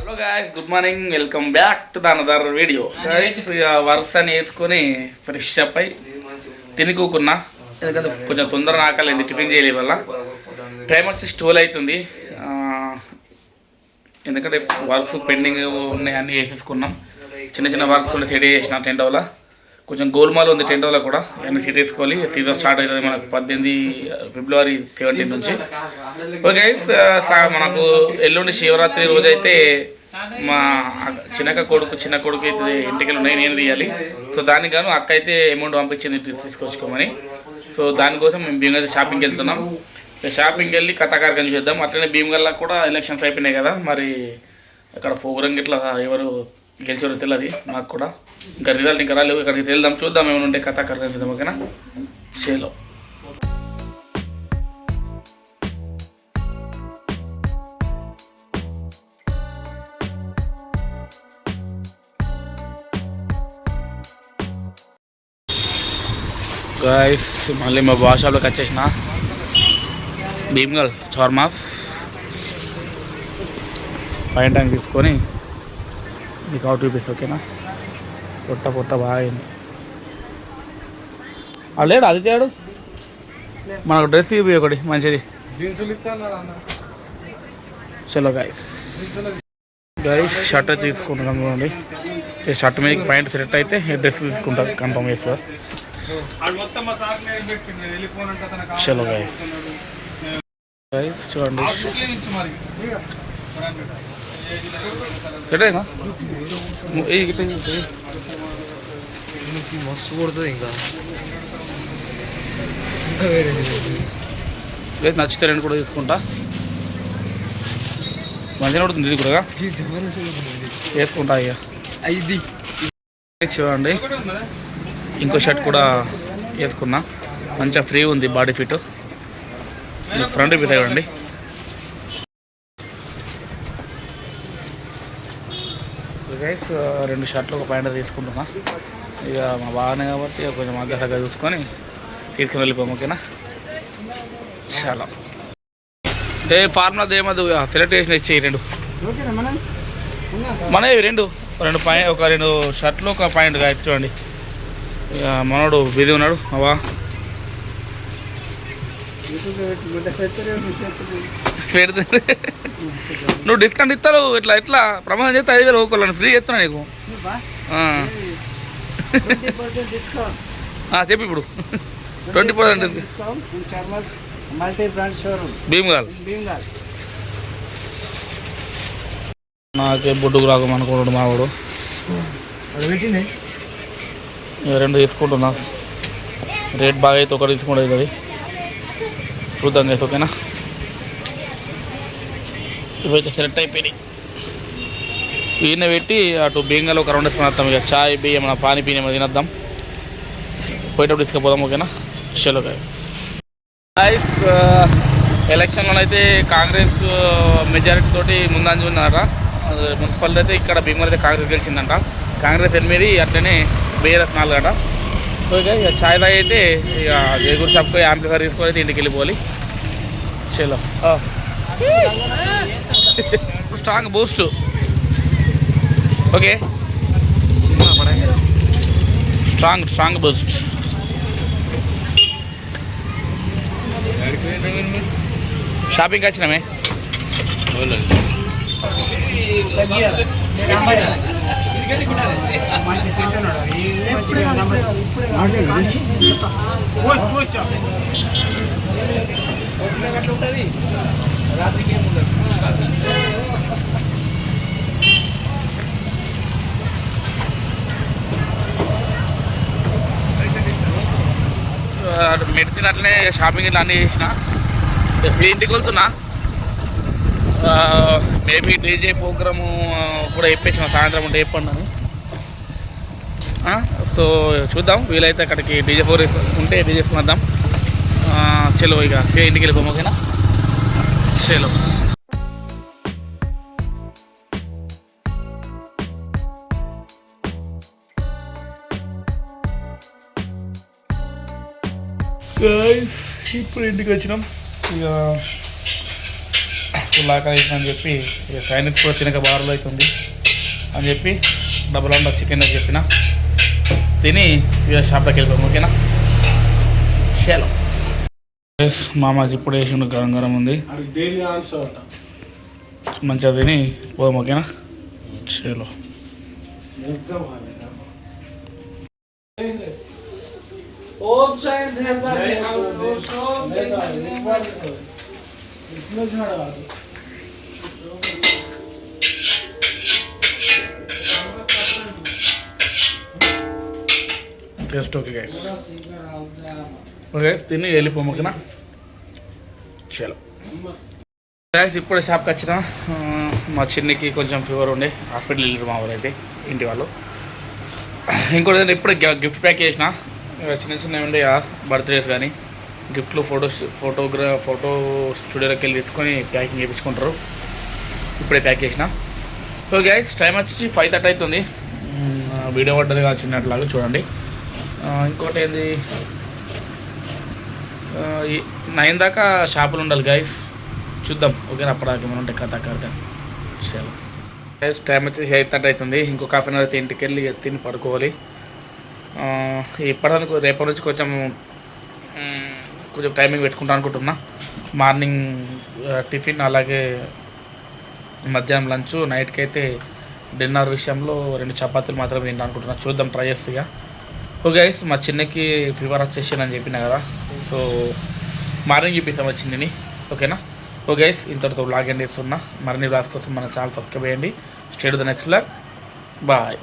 Hello guys, good morning. Welcome back to the another video. Guys works అని వేసుకొని fresh up అయి తిని కూకున్నా. ఎందుకంటే కొంచెం తొందరగా ఆకలింది, టిఫిన్ చేయలే వల్ల. టైం వచ్చి 12 అవుతుంది. ఎందుకంటే వర్క్స్ పెండింగ్ ఉన్నాయి, అన్నీ వేసేసుకున్నాం. చిన్న చిన్న వర్క్స్ ఉండే సెట్ చేసిన టెండోలో. కొంచెం గోల్మాల్ ఉంది టెండోలో కూడా, అన్నీ సెట్ వేసుకోవాలి. సీజన్ స్టార్ట్ అవుతుంది మనకు 18 ఫిబ్రవరి 17 నుంచి. ఓకే, మనకు ఎల్లుండి శివరాత్రి రోజైతే మా చిన్న కొడుకు అయితే ఇంటికి ఉన్నాయి, నేను తీయాలి. సో దానికి గాను అక్క అయితే అమౌంట్ పంపించింది తీసుకొచ్చుకోమని. సో దానికోసం మేము భీమగల్ షాపింగ్కి వెళ్తున్నాం. షాపింగ్కి వెళ్ళి కథాకారకం చూద్దాం. అట్లనే భీమగల్లో కూడా ఎలక్షన్స్ అయిపోయినాయి కదా, మరి అక్కడ ప్రోగ్రామ్ ఇట్లా ఎవరు గెలిచారో తెలియదు నాకు కూడా. ఇంకా రిజల్ట్ ఇంకా రాలేవు. ఇక్కడికి వెళ్దాం, చూద్దాం ఏమైనా ఉంటే కథాకారకం చూద్దాం. ఓకేనా, చేలో గాయస్. మళ్ళీ మా బాస్ షాప్లోకి వచ్చేసిన. భీమగల్ చార్మాస్ పైన ట్యాంక్ తీసుకొని మీకు అవుట్ చూపిస్తా. ఓకేనా, పొట్ట బాగా అయింది. లేడు అది తేడు, మనకు డ్రెస్ ఇవి ఒకటి మంచిది. చలో గాయస్, షర్ట్ అయితే తీసుకుంటున్నాం. చూడండి, ఈ షర్ట్ మీద ప్యాంట్ సెట్ అయితే డ్రెస్ తీసుకుంటారు కన్ఫర్మ్ చేస్తారు. చలో గైస్ చూడండి, సెటేనా మస్తు కొడుతుంది. ఇంకా లేదు, నచ్చితే రెండు కూడా తీసుకుంటా. మంచిగా పడుతుంది ఇది కూడా, వేసుకుంటా. ఇక ఇది చూడండి, ఇంకో షర్ట్ కూడా వేసుకున్నా. మంచిగా ఫ్రీ ఉంది, బాడీ ఫిట్. ఫ్రంట్ పీస్ ఇవ్వండి. గైస్, 2 షర్ట్లు ఒక ప్యాంట్ తీసుకుంటున్నా. ఇక మా బాగానే కాబట్టి కొంచెం మగ్గసగా చూసుకొని తీసుకుని వెళ్ళిపోము. ఓకేనా, చాలా ఫార్ములా ఏమదు సెలెక్ట్ చేసిన ఇచ్చేయి. 2 మనవి 2 షర్ట్లు ఒక ప్యాంట్. గాయస్ చూడండి, మనోడు బిజీ ఉన్నాడు. అవా నువ్వు డిస్కౌంట్ ఇస్తారు, ఎట్లా ప్రమాదం చేస్తే 5,000 ఒక్కోళ్ళని ఫ్రీ చేస్తున్నా నీకు. చెప్పి ఇప్పుడు 20% భీమగల్. నాకే బొడ్డుకు రాకమనుకున్నాడు మావాడు. 2 తీసుకుంటున్నా. రేట్ బాగా అయితే ఒకటి తీసుకుంటే అవుతుంది. చూద్దాం చేసి. ఓకేనా, ఇవైతే సెలెక్ట్ అయిపోయినాయి. ఈయన పెట్టి అటు భీమగల్ ఒక 2 వేసుకుని వస్తాం. ఇక చాయ్ బియ్యం మన పానీ పీని ఏమైనా తినద్దాం, పోయేటప్పుడు తీసుకుపోదాం. ఓకేనా, చలో గైస్. ఎలక్షన్లో అయితే కాంగ్రెస్ మెజారిటీ తోటి ముందంజ ఉన్నారా. మున్సిపాలిటీ అయితే ఇక్కడ భీమగల్ అయితే కాంగ్రెస్ గెలిచిందంట. కాంగ్రెస్ 8, అట్లనే బీఆర్ఎస్ 4 అట. ఓకే, ఇక చాయ్ తాగి అయితే ఇక జయగురు షాప్కి యాంప్లిఫైర్ తీసుకొని అయితే ఇంటికి వెళ్ళిపోవాలి. చలో, strong Boost. Okay, strong Boost. షాపింగ్కి వచ్చినామే. మెడిసిన్ అట్లనే షాపింగ్ ఇట్లా అన్నీ చేసిన. ఫ్రీ ఇంటికి వెళ్తున్నా. మేబీ డీజే ప్రోగ్రాము కూడా చెప్పేసిన, సాయంత్రం ఉంటే చెప్పండి అని. సో చూద్దాం, వీలైతే అక్కడికి డీజే ఉంటే డీజే చేసుకుని వద్దాం. చలో, ఇక ఇంటికి వెళ్ళిపోము. ఓకేనా, చలో. ఇప్పుడు ఇంటికి వచ్చినాం. ఇక ఫుల్ ఆకలి అని చెప్పి ఇక సైనిక్ కూడా తినక బారులు అవుతుంది అని చెప్పి డబుల్ అండా చికెన్ అని చెప్పిన తిని షాప్లోకి వెళ్ళిపోయాం. ఓకేనా, చలో. మామాజీ ఇప్పుడు వేసి గరం గరం ఉంది, మంచిగా తిని పోదాం. ఓకేనా, చలో. Taste okay guys. ఓకే తిని వెళ్ళిపోము. ఓకేనా, చలో గైస్. ఇప్పుడు షాప్కి వచ్చిన మా చిన్నకి కొంచెం ఫీవర్ ఉండే హాస్పిటల్ వెళ్ళారు మా వాళ్ళు అయితే ఇంటి వాళ్ళు. ఇంకోటి ఇప్పుడే గిఫ్ట్ ప్యాక్ చేసిన, చిన్న చిన్నవి ఉండే బర్త్డేస్ కానీ గిఫ్ట్లు ఫోటో స్టూడియోలోకి వెళ్ళి తెచ్చుకొని ప్యాకింగ్ చేయించుకుంటారు. ఇప్పుడే ప్యాక్ చేసిన. సో గైస్ టైం వచ్చి 5:30 అవుతుంది. వీడియో పడ్డది కాదు చిన్నట్లాగా చూడండి. ఇంకోటి ఏంది 9 దాకా షాపులు ఉండాలి గైస్, చూద్దాం. ఓకేనా, అప్పటిదాకా ఏమైనా ఉంటే కథ చలో గైస్. టైం వచ్చేసి 8:30 అవుతుంది. ఇంకొక హాఫ్ అన్ అవర్ అయితే ఇంటికి వెళ్ళి తిని పడుకోవాలి. ఇప్పటిదానికి రేపటి నుంచి కొంచెం టైమింగ్ పెట్టుకుంటా అనుకుంటున్నా. మార్నింగ్ టిఫిన్, అలాగే మధ్యాహ్నం లంచ్, నైట్కి అయితే డిన్నర్ విషయంలో 2 చపాతీలు మాత్రమే తింటా అనుకుంటున్నా. చూద్దాం, ట్రై చేస్తా. ఓకే గైస్, మా చిన్నకి ఫీవర్ వచ్చేసి అని చెప్పినా కదా, సో మార్నింగ్ చూపిస్తాం మా చిన్నని. ఓకేనా. ఓకే గైస్, ఇంతటితో వ్లాగ్ ఎండ్ చేస్తున్నా. మరిన్ని వ్లాగ్స్ కోసం మన ఛానల్ సబ్స్క్రైబ్ చేయండి. Stay to the next vlog. Bye.